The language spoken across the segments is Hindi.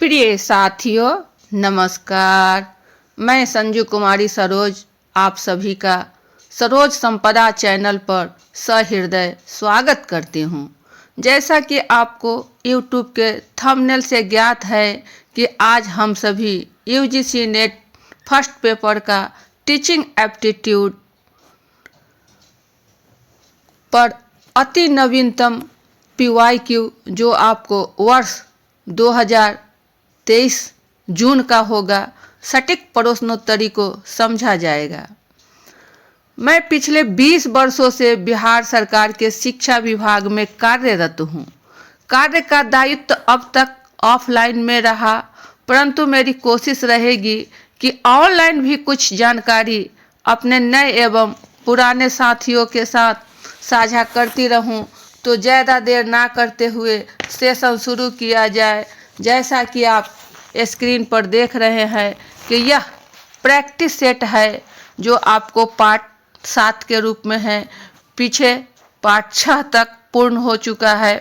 प्रिय साथियों, नमस्कार। मैं संजू कुमारी सरोज आप सभी का सरोज संपदा चैनल पर सहृदय स्वागत करती हूँ। जैसा कि आपको YouTube के थंबनेल से ज्ञात है कि आज हम सभी UGC नेट फर्स्ट पेपर का टीचिंग एप्टीट्यूड पर अति नवीनतम PYQ जो आपको वर्ष 2023 जून का होगा, सटीक प्रश्नोत्तरी को समझा जाएगा। मैं पिछले 20 वर्षों से बिहार सरकार के शिक्षा विभाग में कार्यरत हूँ। कार्य का दायित्व अब तक ऑफलाइन में रहा, परंतु मेरी कोशिश रहेगी कि ऑनलाइन भी कुछ जानकारी अपने नए एवं पुराने साथियों के साथ साझा करती रहूं। तो ज़्यादा देर ना करते हुए सेशन शुरू किया जाए। जैसा कि आप स्क्रीन पर देख रहे हैं कि यह प्रैक्टिस सेट है जो आपको पार्ट 7 के रूप में है। पीछे पार्ट 6 तक पूर्ण हो चुका है।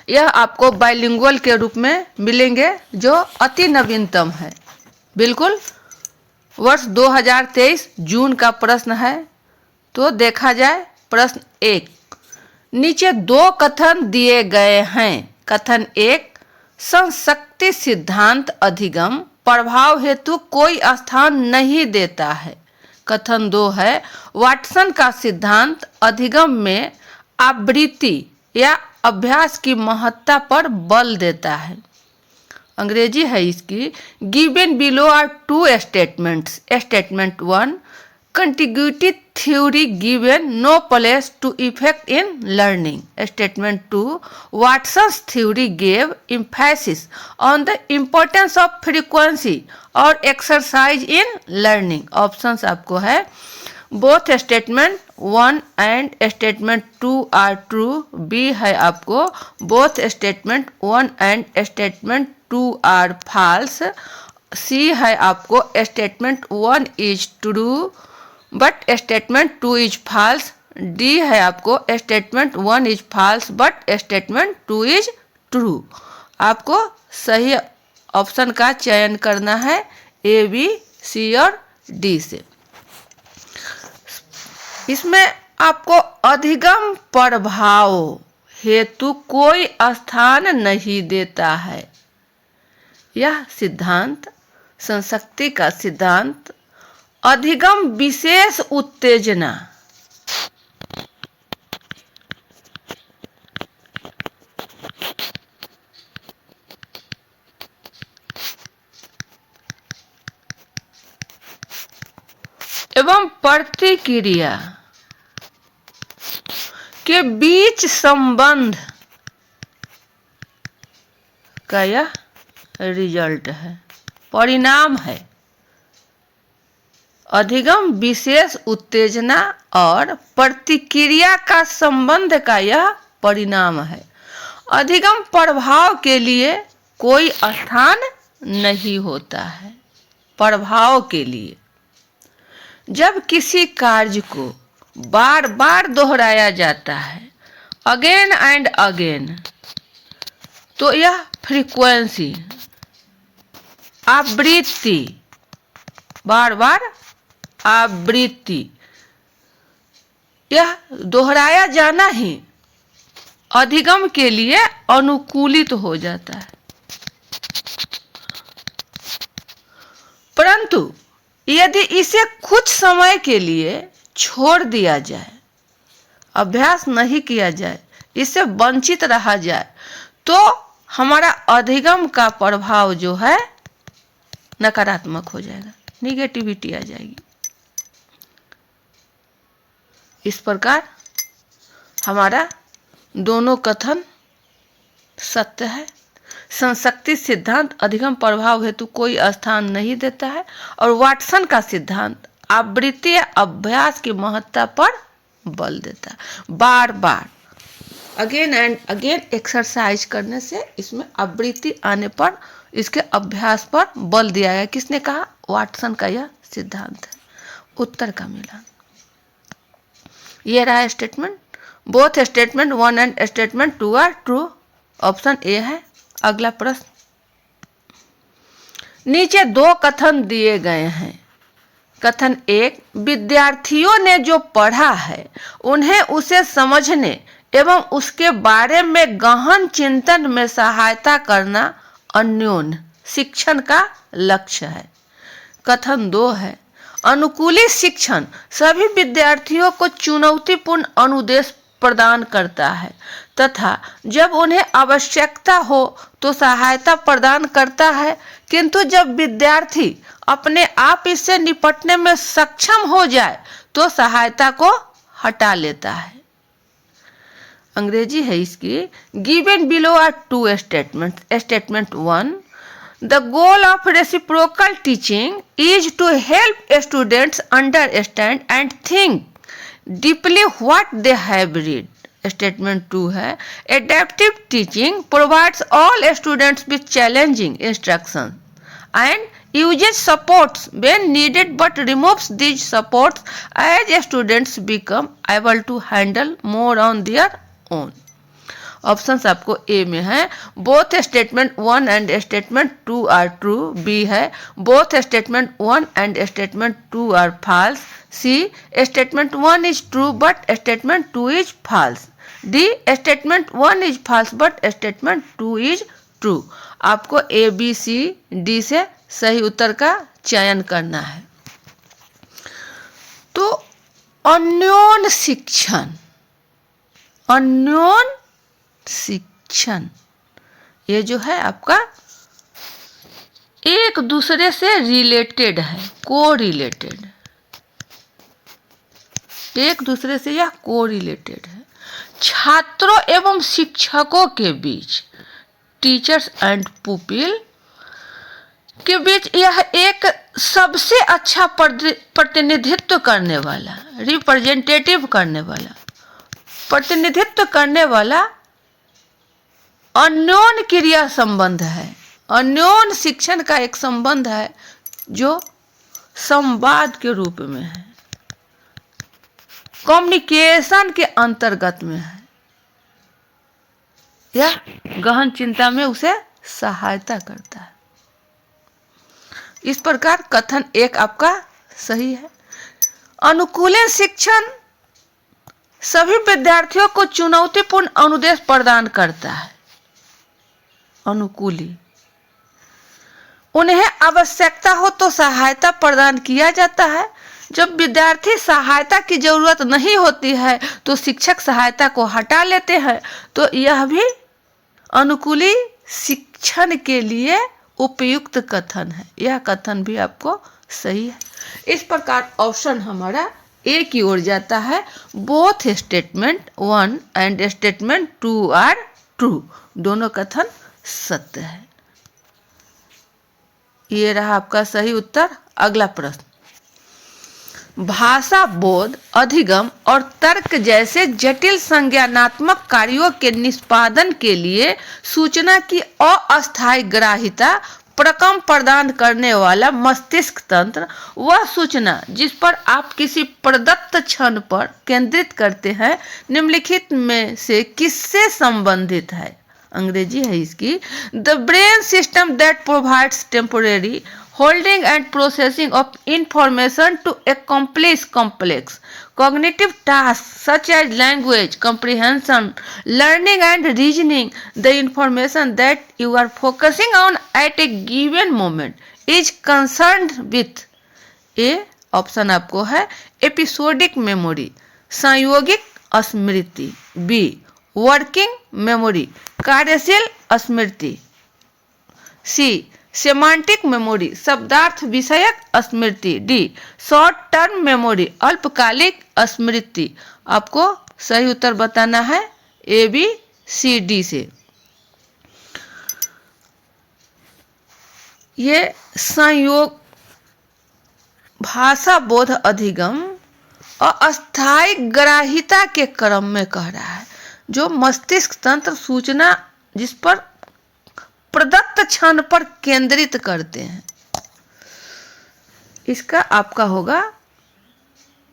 यह आपको बाइलिंगुअल के रूप में मिलेंगे जो अति नवीनतम है। बिल्कुल वर्ष 2023 जून का प्रश्न है। तो देखा जाए प्रश्न 1। नीचे 2 कथन दिए गए हैं। कथन 1, संशक्ति सिद्धांत अधिगम प्रभाव हेतु कोई स्थान नहीं देता है। कथन 2 है, वाटसन का सिद्धांत अधिगम में आवृत्ति या अभ्यास की महत्ता पर बल देता है। अंग्रेजी है इसकी। Given below are 2 statements. Statement 1, contiguity theory given no place to effect in learning. Statement 2, Watson's theory gave emphasis on the importance of frequency or exercise in learning. Options आपको है both statement 1 and statement 2 are true. B है आपको both statement 1 and statement 2 are false. C है आपको statement 1 is true but statement 2 is false. D है आपको statement 1 is false but statement 2 is true. आपको सही ऑप्शन का चयन करना है ए, बी, सी और डी से। इसमें आपको अधिगम प्रभाव हेतु कोई स्थान नहीं देता है। यह सिद्धांत संशक्ति का सिद्धांत अधिगम विशेष उत्तेजना एवं प्रतिक्रिया के बीच संबंध का यह रिजल्ट है, परिणाम है। अधिगम विशेष उत्तेजना और प्रतिक्रिया का संबंध का यह परिणाम है। अधिगम प्रभाव के लिए कोई स्थान नहीं होता है। प्रभाव के लिए जब किसी कार्य को बार बार दोहराया जाता है, अगेन एंड अगेन, तो यह फ्रीक्वेंसी, आवृत्ति, बार बार आवृत्ति, यह दोहराया जाना ही अधिगम के लिए अनुकूलित हो जाता है। परंतु यदि इसे कुछ समय के लिए छोड़ दिया जाए, अभ्यास नहीं किया जाए, इससे वंचित रहा जाए, तो हमारा अधिगम का प्रभाव जो है नकारात्मक हो जाएगा, निगेटिविटी आ जाएगी। इस प्रकार हमारा दोनों कथन सत्य है। संशक्ति सिद्धांत अधिगम प्रभाव हेतु कोई स्थान नहीं देता है और वाटसन का सिद्धांत आवृत्ति या अभ्यास की महत्ता पर बल देता है। बार बार अगेन एंड अगेन एक्सरसाइज करने से इसमें आवृत्ति आने पर इसके अभ्यास पर बल दिया है। किसने कहा? वाटसन का यह सिद्धांत है। उत्तर का मिलान। ये रहा statement. Both statement 1 and statement 2 are true. Option A है। अगला प्रश्न नीचे 2 कथन दिए गए हैं। कथन 1, विद्यार्थियों ने जो पढ़ा है उन्हें उसे समझने एवं उसके बारे में गहन चिंतन में सहायता करना अन्योन्य शिक्षण का लक्ष्य है। कथन 2 है, अनुकूली शिक्षण सभी विद्यार्थियों को चुनौतीपूर्ण अनुदेश प्रदान करता है तथा जब उन्हें आवश्यकता हो तो सहायता प्रदान करता है, किंतु जब विद्यार्थी अपने आप इससे निपटने में सक्षम हो जाए तो सहायता को हटा लेता है। अंग्रेजी है इसकी। Given below are 2 statement. Statement 1, the goal of reciprocal teaching is to help students understand and think deeply what they have read. Statement 2 है, adaptive teaching provides all students with challenging instruction and uses supports when needed but removes these supports as students become able to handle more on their own. Options आपको ए में है, both statement 1 and statement 2 are true. B है, both statement 1 and statement 2 are false. C, statement 1 is true but statement 2 is false. D, statement 1 is false but statement 2 is true. आपको ए, बी, सी, डी से सही उत्तर का चयन करना है। तो अन्योन्य शिक्षण, अन्योन्य शिक्षण ये जो है आपका एक दूसरे से रिलेटेड है, को रिलेटेड, एक दूसरे से यह को रिलेटेड है। छात्रों एवं शिक्षकों के बीच, टीचर्स एंड पुपिल के बीच यह एक सबसे अच्छा प्रतिनिधित्व करने वाला, रिप्रेजेंटेटिव करने वाला, प्रतिनिधित्व करने वाला अन्योन्य क्रिया संबंध है। अन्योन्य शिक्षण का एक संबंध है जो संवाद के रूप में है, कम्युनिकेशन के अंतर्गत में है, यह गहन चिंता में उसे सहायता करता है। इस प्रकार कथन 1 आपका सही है। अनुकूलन शिक्षण सभी विद्यार्थियों को चुनौतीपूर्ण अनुदेश प्रदान करता है। अनुकूली, उन्हें आवश्यकता हो तो सहायता प्रदान किया जाता है। जब विद्यार्थी सहायता की जरूरत नहीं होती है तो शिक्षक सहायता को हटा लेते हैं। तो यह भी अनुकूली शिक्षण के लिए उपयुक्त कथन है। यह कथन भी आपको सही है। इस प्रकार ऑप्शन हमारा ए की ओर जाता है। Both statement 1 and statement 2 are true. दोनों कथन सत्य है। ये रहा आपका सही उत्तर। अगला प्रश्न, भाषा बोध, अधिगम और तर्क जैसे जटिल संज्ञानात्मक कार्यों के निष्पादन के लिए सूचना की अस्थायी ग्राह्यता प्रकम प्रदान करने वाला मस्तिष्क तंत्र वह सूचना जिस पर आप किसी प्रदत्त क्षण पर केंद्रित करते हैं निम्नलिखित में से किससे संबंधित है। अंग्रेजी है इसकी। The brain system that provides temporary holding and processing of information to accomplish complex cognitive tasks such as language comprehension, learning and reasoning. The information that you are focusing on at a given moment is concerned with a option आपको है एपिसोडिक मेमोरी, संयोगिक स्मृति। बी, वर्किंग मेमोरी, कार्यशील स्मृति। सी, सेमांटिक मेमोरी, शब्दार्थ विषयक स्मृति। डी, शॉर्ट टर्म मेमोरी, अल्पकालिक स्मृति। आपको सही उत्तर बताना है ए, बी, सी, डी से। ये संयोग भाषा बोध अधिगम अस्थायी ग्राह्यता के क्रम में कह रहा है, जो मस्तिष्क तंत्र सूचना जिस पर प्रदत्त क्षण पर केंद्रित करते हैं। इसका आपका होगा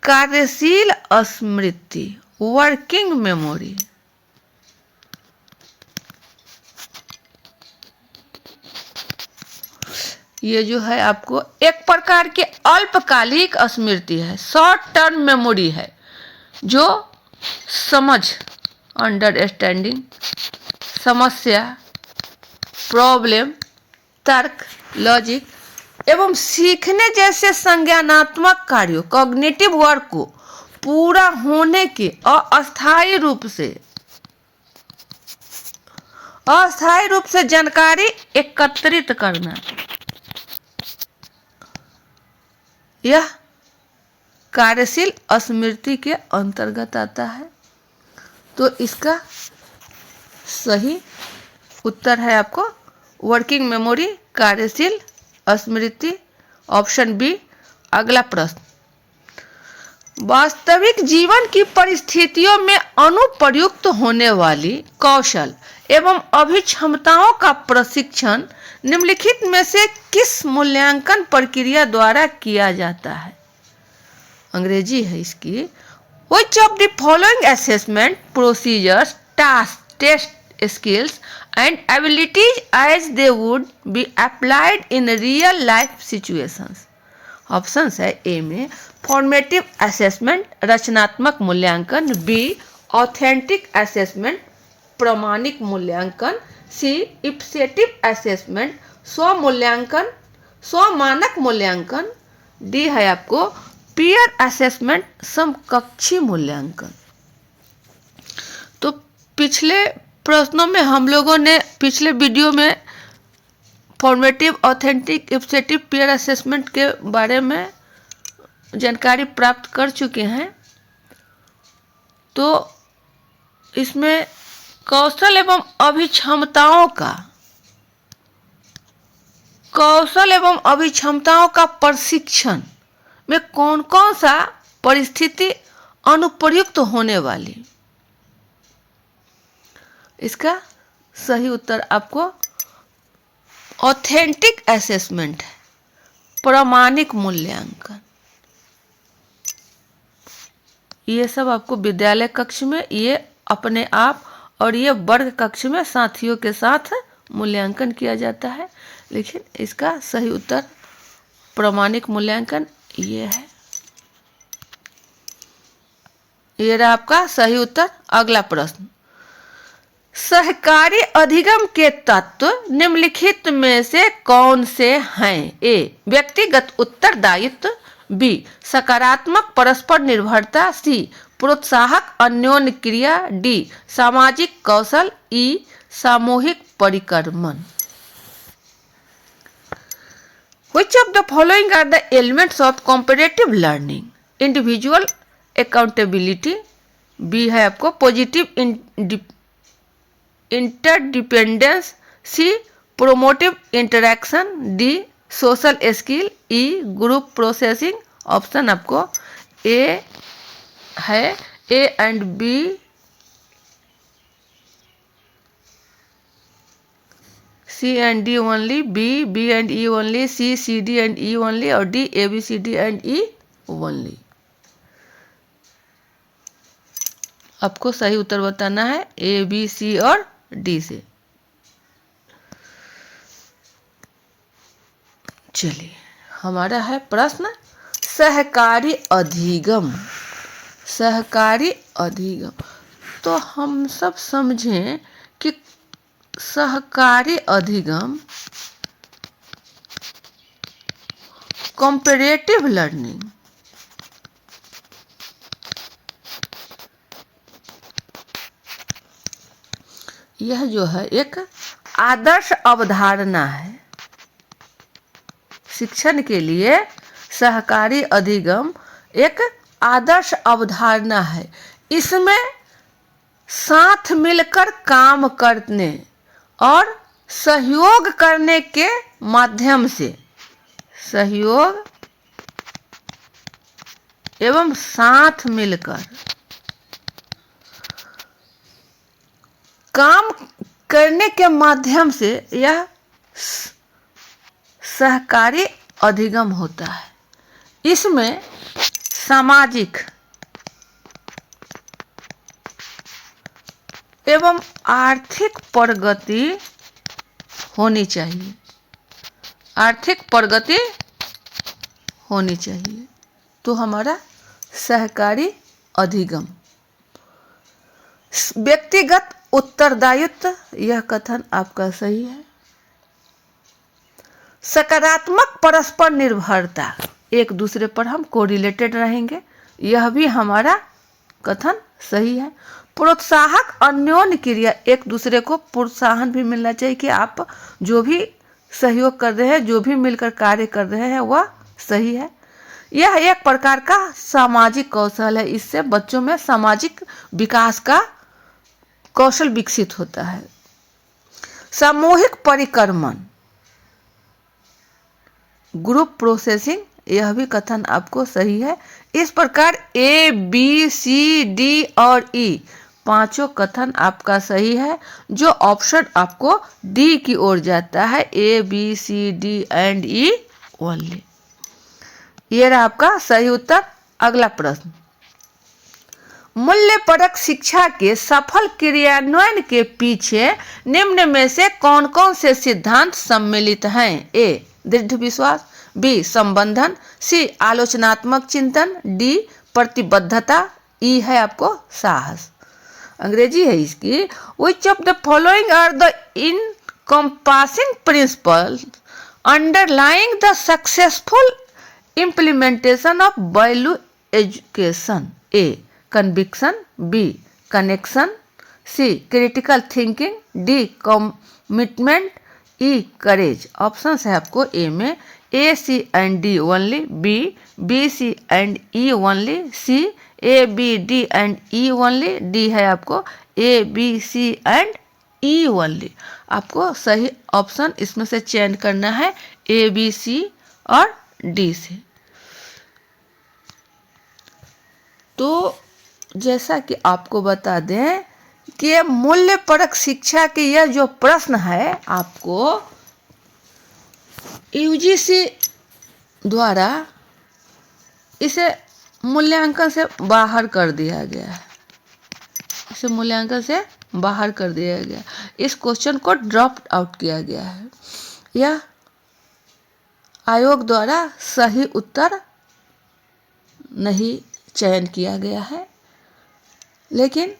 कार्यशील स्मृति, वर्किंग मेमोरी। ये जो है आपको एक प्रकार की अल्पकालिक स्मृति है, शॉर्ट टर्म मेमोरी है, जो समझ, अंडरस्टैंडिंग, समस्या, प्रॉब्लम, तर्क, लॉजिक एवं सीखने जैसे संज्ञानात्मक कार्यों, कॉग्निटिव वर्क को पूरा होने के अस्थायी रूप से जानकारी एकत्रित करना, यह कार्यशील स्मृति के अंतर्गत आता है। तो इसका सही उत्तर है आपको वर्किंग मेमोरी, कार्यशील स्मृति, ऑप्शन बी। अगला प्रश्न, वास्तविक जीवन की परिस्थितियों में अनुप्रयुक्त होने वाली कौशल एवं अभिक्षमताओं का प्रशिक्षण निम्नलिखित में से किस मूल्यांकन प्रक्रिया द्वारा किया जाता है? अंग्रेजी है इसकी। Which of the following assessment procedures, tasks, test skills and abilities as they would be applied in real life situations? Options है ए में फॉर्मेटिव असेसमेंट, रचनात्मक मूल्यांकन, बी ऑथेंटिक असेसमेंट, प्रमाणिक मूल्यांकन, सी इप्सेटिव असेसमेंट, स्वमानक मूल्यांकन, डी है आपको पीयर असेसमेंट, समकक्षी मूल्यांकन। तो पिछले प्रश्नों में हम लोगों ने पिछले वीडियो में फॉर्मेटिव, ऑथेंटिक, इप्सेटिव, पीयर असेसमेंट के बारे में जानकारी प्राप्त कर चुके हैं। तो इसमें कौशल एवं अभिक्षमताओं का प्रशिक्षण में कौन कौन सा परिस्थिति अनुप्रयुक्त होने वाली, इसका सही उत्तर आपको ऑथेंटिक असेसमेंट है, प्रमाणिक मूल्यांकन। ये सब आपको विद्यालय कक्ष में, ये अपने आप और ये वर्ग कक्ष में साथियों के साथ मूल्यांकन किया जाता है, लेकिन इसका सही उत्तर प्रमाणिक मूल्यांकन ये है। ये रहा आपका सही उत्तर। अगला प्रश्न, सहकारी अधिगम के तत्व निम्नलिखित में से कौन से हैं? ए व्यक्तिगत उत्तरदायित्व, बी सकारात्मक परस्पर निर्भरता, सी प्रोत्साहक अन्योन्य क्रिया, डी सामाजिक कौशल, ई सामूहिक परिक्रमण। Which of the following are the elements of comparative learning? Individual accountability, B है आपको positive interdependence, C promotive interaction, D social skill, E group processing. Option आपको ए है, A and B, C and D only, B and E only, C D and E only, और D A B C D and E only. आपको सही उत्तर बताना है ए बी सी और डी से। चलिए, हमारा है प्रश्न सहकारी अधिगम। सहकारी अधिगम, तो हम सब समझें कि सहकारी अधिगम कंपैरेटिव लर्निंग, यह जो है एक आदर्श अवधारणा है। शिक्षण के लिए सहकारी अधिगम एक आदर्श अवधारणा है। इसमें साथ मिलकर काम करने और सहयोग करने के माध्यम से, सहयोग एवं साथ मिलकर काम करने के माध्यम से यह सहकारी अधिगम होता है। इसमें सामाजिक एवं आर्थिक प्रगति होनी चाहिए। आर्थिक प्रगति होनी चाहिए। तो हमारा सहकारी अधिगम। व्यक्तिगत उत्तरदायित्व, यह कथन आपका सही है। सकारात्मक परस्पर निर्भरता, एक दूसरे पर हम कोरिलेटेड रहेंगे, यह भी हमारा कथन सही है। प्रोत्साहक अन्योन्य क्रिया, एक दूसरे को प्रोत्साहन भी मिलना चाहिए कि आप जो भी सहयोग कर रहे हैं, जो भी मिलकर कार्य कर रहे हैं, वह सही है। यह एक प्रकार का सामाजिक कौशल है, इससे बच्चों में सामाजिक विकास का कौशल विकसित होता है। सामूहिक परिक्रमण, ग्रुप प्रोसेसिंग, यह भी कथन आपको सही है। इस प्रकार ए बी सी डी और ई पांचों कथन आपका सही है। जो ऑप्शन आपको डी की ओर जाता है, A B C D and E only, ये रहा आपका सही उत्तर। अगला प्रश्न, मूल्यपरक शिक्षा के सफल क्रियान्वयन के पीछे निम्न में से कौन कौन से सिद्धांत सम्मिलित हैं? ए दृढ़ विश्वास, बी संबंधन, सी आलोचनात्मक चिंतन, डी प्रतिबद्धता, ई है आपको साहस। अंग्रेजी है इसकी। Which of the following are the encompassing principles underlying the successful implementation of value education? A conviction, B connection, C critical thinking, D commitment, E courage। Options है आपको ए में A C and D only, B B C and E only, C A B D and E only, D है आपको A B C and E only। आपको सही ऑप्शन इसमें से चयन करना है A B C और D से। तो जैसा कि आपको बता दें कि मूल्यपरक शिक्षा के यह जो प्रश्न है, आपको यूजीसी द्वारा इसे मूल्यांकन से बाहर कर दिया गया है। इसे मूल्यांकन से बाहर कर दिया गया, इस क्वेश्चन को ड्रॉप आउट किया गया है। यह आयोग द्वारा सही उत्तर नहीं चयन किया गया है, लेकिन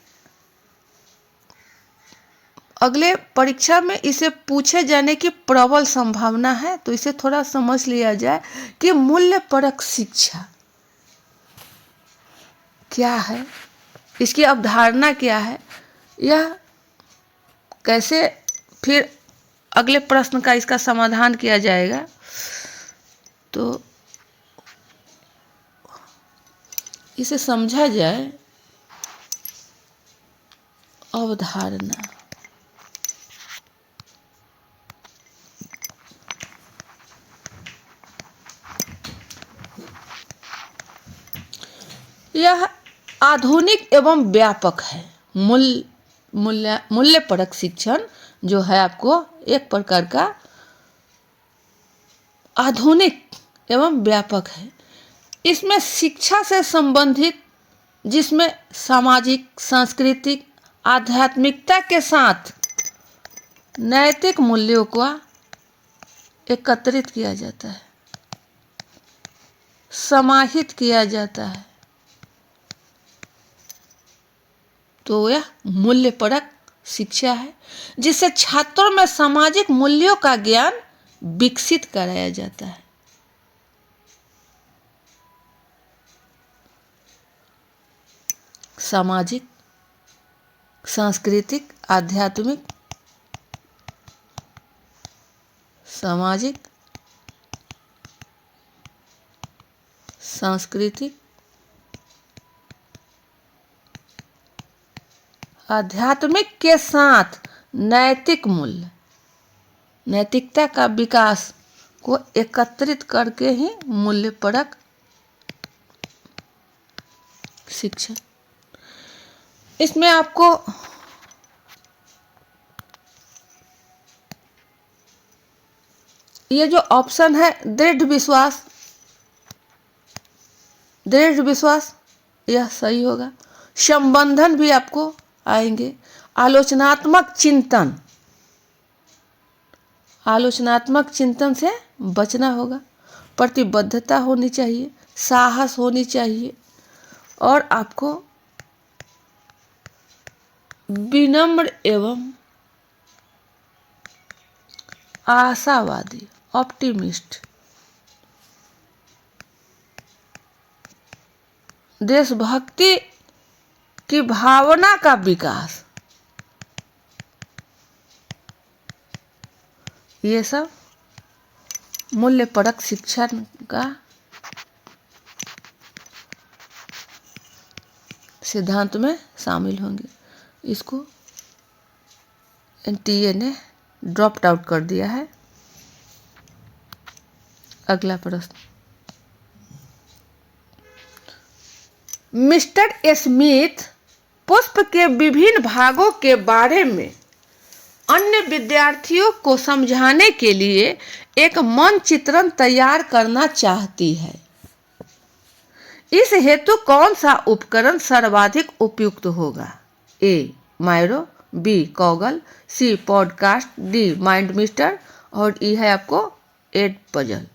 अगले परीक्षा में इसे पूछे जाने की प्रबल संभावना है। तो इसे थोड़ा समझ लिया जाए कि मूल्यपरक शिक्षा क्या है, इसकी अवधारणा क्या है, यह कैसे फिर अगले प्रश्न का इसका समाधान किया जाएगा। तो इसे समझा जाए। अवधारणा, यह आधुनिक एवं व्यापक है। मूल्यपरक शिक्षण जो है आपको एक प्रकार का आधुनिक एवं व्यापक है। इसमें शिक्षा से संबंधित, जिसमें सामाजिक, सांस्कृतिक, आध्यात्मिकता के साथ नैतिक मूल्यों को एकत्रित किया जाता है, समाहित किया जाता है। तो यह मूल्यपरक शिक्षा है, जिससे छात्रों में सामाजिक मूल्यों का ज्ञान विकसित कराया जाता है। सामाजिक, सांस्कृतिक, आध्यात्मिक, सामाजिक, सांस्कृतिक, आध्यात्मिक के साथ नैतिक मूल्य, नैतिकता का विकास को एकत्रित करके ही मूल्यपरक शिक्षा। इसमें आपको ये जो ऑप्शन है दृढ़ विश्वास, दृढ़ विश्वास यह सही होगा। संबंधन भी आपको आएंगे, आलोचनात्मक चिंतन आलोचनात्मक चिंतन से बचना होगा, प्रतिबद्धता होनी चाहिए, साहस होनी चाहिए और आपको विनम्र एवं आशावादी, ऑप्टिमिस्ट, देशभक्ति की भावना का विकास, ये सब मूल्यपरक शिक्षण का सिद्धांत में शामिल होंगे। इसको एनटीए ने ड्रॉप आउट कर दिया है। अगला प्रश्न, मिस्टर स्मिथ पुष्प के विभिन्न भागों के बारे में अन्य विद्यार्थियों को समझाने के लिए एक मानचित्रण तैयार करना चाहती है। इस हेतु कौन सा उपकरण सर्वाधिक उपयुक्त होगा? A Miro, B Coggle, C podcast, D MindMeister और ई है आपको एड पजल।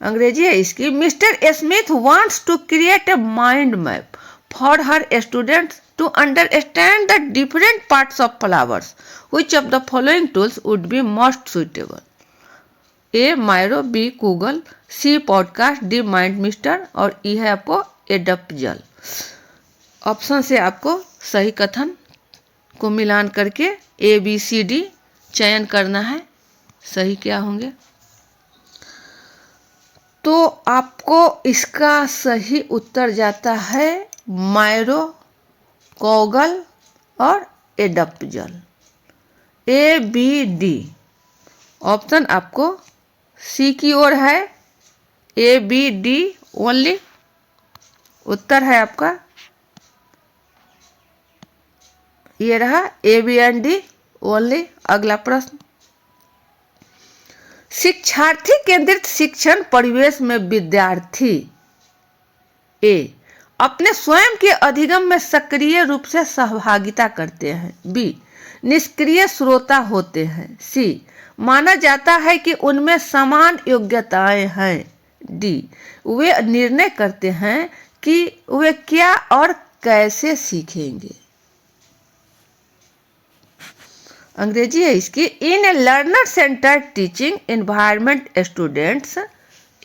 अंग्रेजी है इसकी। Mr Smith wants to create a mind map for her students to understand the different parts of flowers. Which of the following tools would be most suitable? A Miro, B Google, C podcast, D MindMeister और ई है आपको एडप्जल। ऑप्शन से आपको सही कथन को मिलान करके ए बी सी डी चयन करना है। सही क्या होंगे? तो आपको इसका सही उत्तर जाता है मायरो, कॉगल और Edpuzzle. A B D option आपको सी की ओर है। ए बी डी ओनली उत्तर है आपका। ये रहा A B and D only. अगला प्रश्न, शिक्षार्थी केंद्रित शिक्षण परिवेश में विद्यार्थी ए अपने स्वयं के अधिगम में सक्रिय रूप से सहभागिता करते हैं, बी निष्क्रिय श्रोता होते हैं, सी माना जाता है कि उनमें समान योग्यताएं हैं, डी वे निर्णय करते हैं कि वे क्या और कैसे सीखेंगे। अंग्रेजी है इसकी। In a learner centred teaching environment students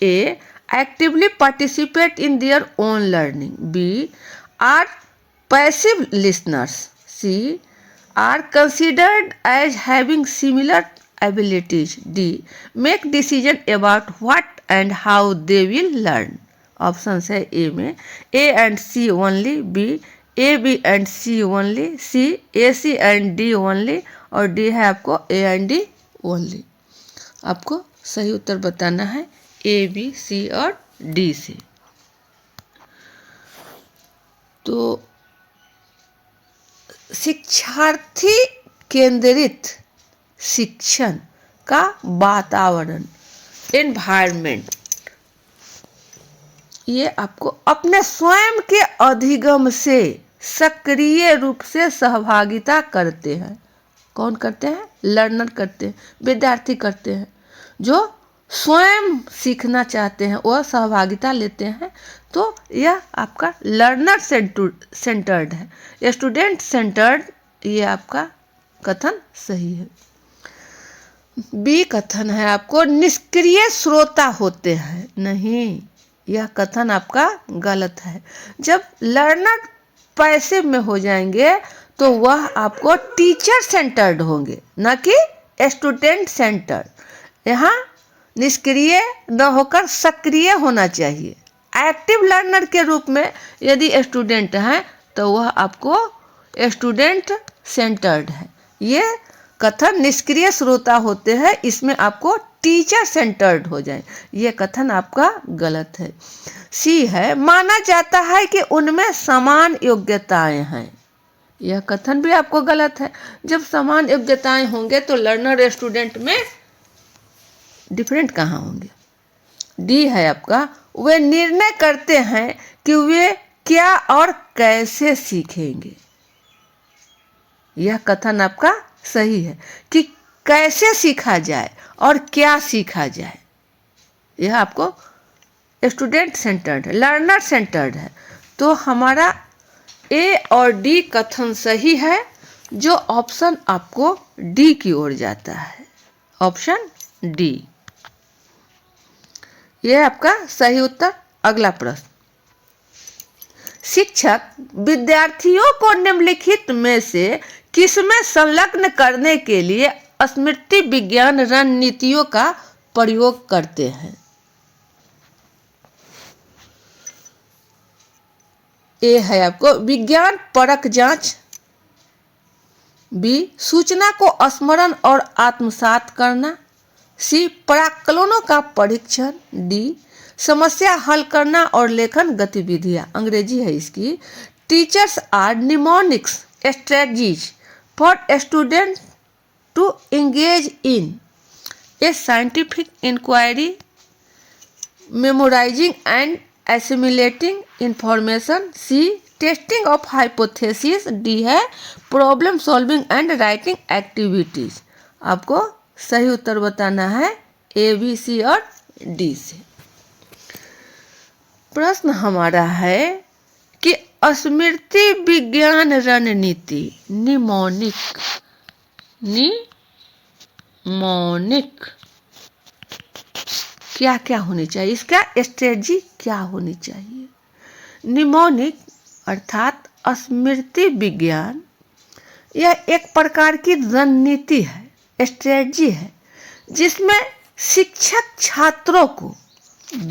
a actively participate in their own learning, b are passive listeners, c are considered as having similar abilities, d make decision about what and how they will learn। Option है ए में A and C only, B A B and C only, C A C and D only और डी है आपको ए एंड डी ओनली। आपको सही उत्तर बताना है ए बी सी और डी से। तो शिक्षार्थी केंद्रित शिक्षण का वातावरण, एनवायरनमेंट, ये आपको अपने स्वयं के अधिगम से सक्रिय रूप से सहभागिता करते हैं। कौन करते हैं? लर्नर करते हैं, विद्यार्थी करते हैं। जो स्वयं सीखना चाहते हैं वह सहभागिता लेते हैं। तो यह आपका लर्नर सेंटर्ड है, स्टूडेंट सेंटर्ड, ये आपका कथन सही है। बी कथन है आपको निष्क्रिय श्रोता होते हैं, नहीं, यह कथन आपका गलत है। जब लर्नर पैसिव में हो जाएंगे तो वह आपको टीचर सेंटर्ड होंगे, न कि स्टूडेंट सेंटर्ड। यहाँ निष्क्रिय न होकर सक्रिय होना चाहिए। एक्टिव लर्नर के रूप में यदि स्टूडेंट हैं तो वह आपको स्टूडेंट सेंटर्ड है। ये कथन निष्क्रिय श्रोता होते हैं, इसमें आपको टीचर सेंटर्ड हो जाए, ये कथन आपका गलत है। सी है माना जाता है कि उनमें समान योग्यताएं हैं, यह कथन भी आपको गलत है। जब समान योग्यताएं होंगे तो लर्नर स्टूडेंट में डिफरेंट कहाँ होंगे। डी है आपका वे निर्णय करते हैं कि वे क्या और कैसे सीखेंगे, यह कथन आपका सही है कि कैसे सीखा जाए और क्या सीखा जाए। यह आपको स्टूडेंट सेंटर्ड है, लर्नर सेंटर्ड है। तो हमारा ए और डी कथन सही है, जो ऑप्शन आपको डी की ओर जाता है, ऑप्शन डी। यह आपका सही उत्तर। अगला प्रश्न, शिक्षक विद्यार्थियों को निम्नलिखित में से किसमें संलग्न करने के लिए स्मृति विज्ञान रणनीतियों का प्रयोग करते हैं। ए है आपको विज्ञान परक जांच, बी सूचना को स्मरण और आत्मसात करना, सी प्राक्कलनों का परीक्षण, डी समस्या हल करना और लेखन गतिविधियां। अंग्रेजी है इसकी। Teachers are mnemonics strategies for student to engage in a scientific inquiry, memorising and assimilating information, C testing of hypothesis, D है problem solving and writing activities. आपको सही उत्तर बताना है ए, बी, सी और डी से। प्रश्न हमारा है कि स्मृति विज्ञान रणनीति निमोनिक क्या क्या होनी चाहिए, इसका स्ट्रेटजी क्या होनी चाहिए। निमोनिक अर्थात स्मृति विज्ञान, यह एक प्रकार की रणनीति है, स्ट्रेटजी है, जिसमें शिक्षक छात्रों को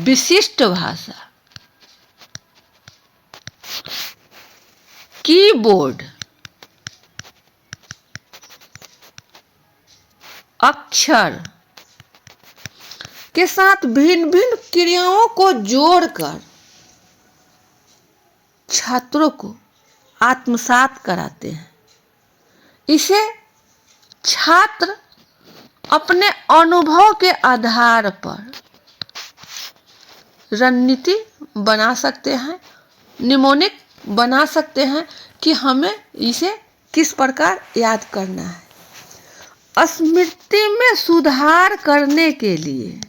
विशिष्ट भाषा, कीबोर्ड, अक्षर के साथ भिन्न भिन्न क्रियाओं को जोड़कर छात्रों को आत्मसात कराते हैं। इसे छात्र अपने अनुभव के आधार पर रणनीति बना सकते हैं, निमोनिक बना सकते हैं कि हमें इसे किस प्रकार याद करना है। स्मृति में सुधार करने के लिए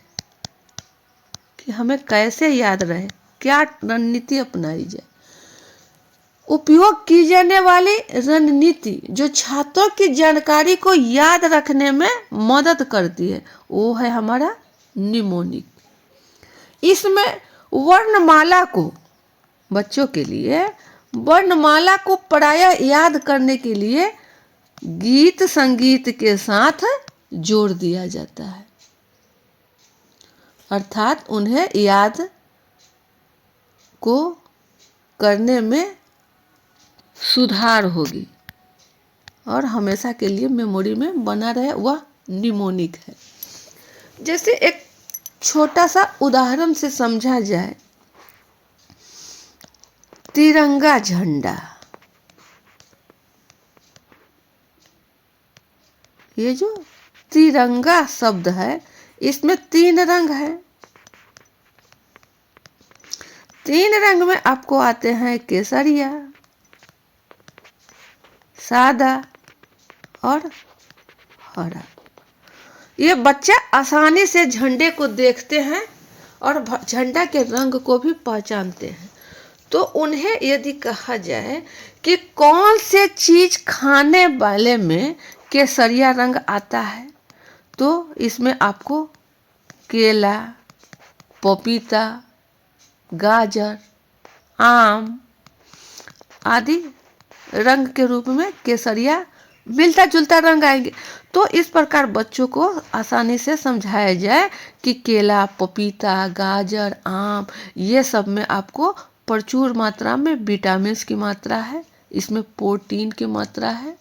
कि हमें कैसे याद रहे, क्या रणनीति अपनाई जाए। उपयोग की जाने वाली रणनीति जो छात्रों की जानकारी को याद रखने में मदद करती है, वो है हमारा निमोनिक। इसमें वर्णमाला को, बच्चों के लिए वर्णमाला को प्रायः याद करने के लिए गीत संगीत के साथ जोड़ दिया जाता है, अर्थात उन्हें याद को करने में सुधार होगी और हमेशा के लिए मेमोरी में बना रहे, वह निमोनिक है। जैसे एक छोटा सा उदाहरण से समझा जाए, तिरंगा झंडा, ये जो तिरंगा शब्द है इसमें 3 रंग है। 3 रंग में आपको आते हैं केसरिया, सादा और हरा। ये बच्चा आसानी से झंडे को देखते हैं और झंडा के रंग को भी पहचानते हैं। तो उन्हें यदि कहा जाए कि कौन से चीज खाने वाले में केसरिया रंग आता है, तो इसमें आपको केला, पपीता, गाजर, आम आदि रंग के रूप में केसरिया मिलता जुलता रंग आएंगे। तो इस प्रकार बच्चों को आसानी से समझाया जाए कि केला, पपीता, गाजर, आम, ये सब में आपको प्रचुर मात्रा में विटामिन की मात्रा है, इसमें प्रोटीन की मात्रा है,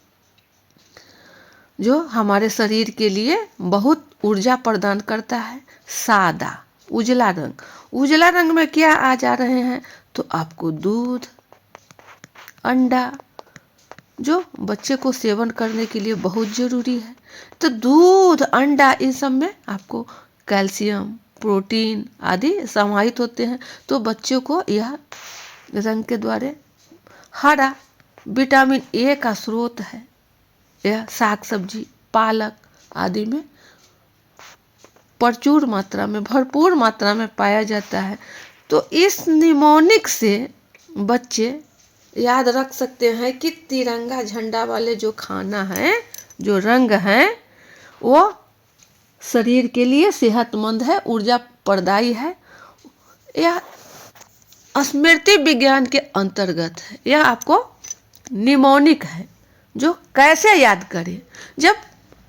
जो हमारे शरीर के लिए बहुत ऊर्जा प्रदान करता है। सादा, उजला रंग, उजला रंग में क्या आ जा रहे हैं, तो आपको दूध, अंडा, जो बच्चे को सेवन करने के लिए बहुत जरूरी है। तो दूध, अंडा, इन सब में आपको कैल्शियम, प्रोटीन आदि समाहित होते हैं। तो बच्चों को यह रंग के द्वारा, हरा विटामिन ए का स्रोत है, यह साग सब्जी, पालक आदि में प्रचुर मात्रा में, भरपूर मात्रा में पाया जाता है। तो इस निमोनिक से बच्चे याद रख सकते हैं कि तिरंगा झंडा वाले जो खाना है, जो रंग है, वो शरीर के लिए सेहतमंद है, ऊर्जा प्रदायी है। यह स्मृति विज्ञान के अंतर्गत है। यह आपको निमोनिक है, जो कैसे याद करें। जब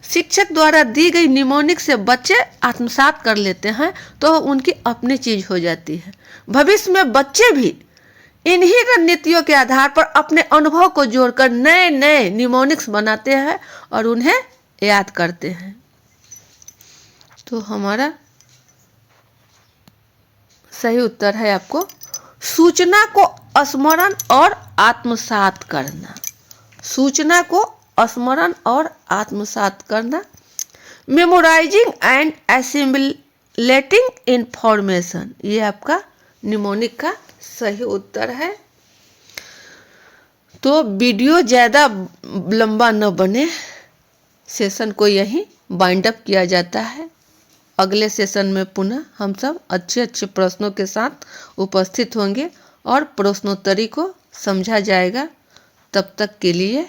शिक्षक द्वारा दी गई निमोनिक से बच्चे आत्मसात कर लेते हैं तो उनकी अपनी चीज हो जाती है। भविष्य में बच्चे भी इन्हीं रणनीतियों के आधार पर अपने अनुभव को जोड़कर नए नए निमोनिक्स बनाते हैं और उन्हें याद करते हैं। तो हमारा सही उत्तर है आपको सूचना को स्मरण और आत्मसात करना। सूचना को स्मरण और आत्मसात करना, मेमोराइजिंग एंड एसिमिलेटिंग इंफॉर्मेशन, ये आपका निमोनिक का सही उत्तर है। तो वीडियो ज़्यादा लंबा न बने, सेशन को यहीं बाइंड अप किया जाता है। अगले सेशन में पुनः हम सब अच्छे अच्छे प्रश्नों के साथ उपस्थित होंगे और प्रश्नोत्तरी को समझा जाएगा। तब तक के लिए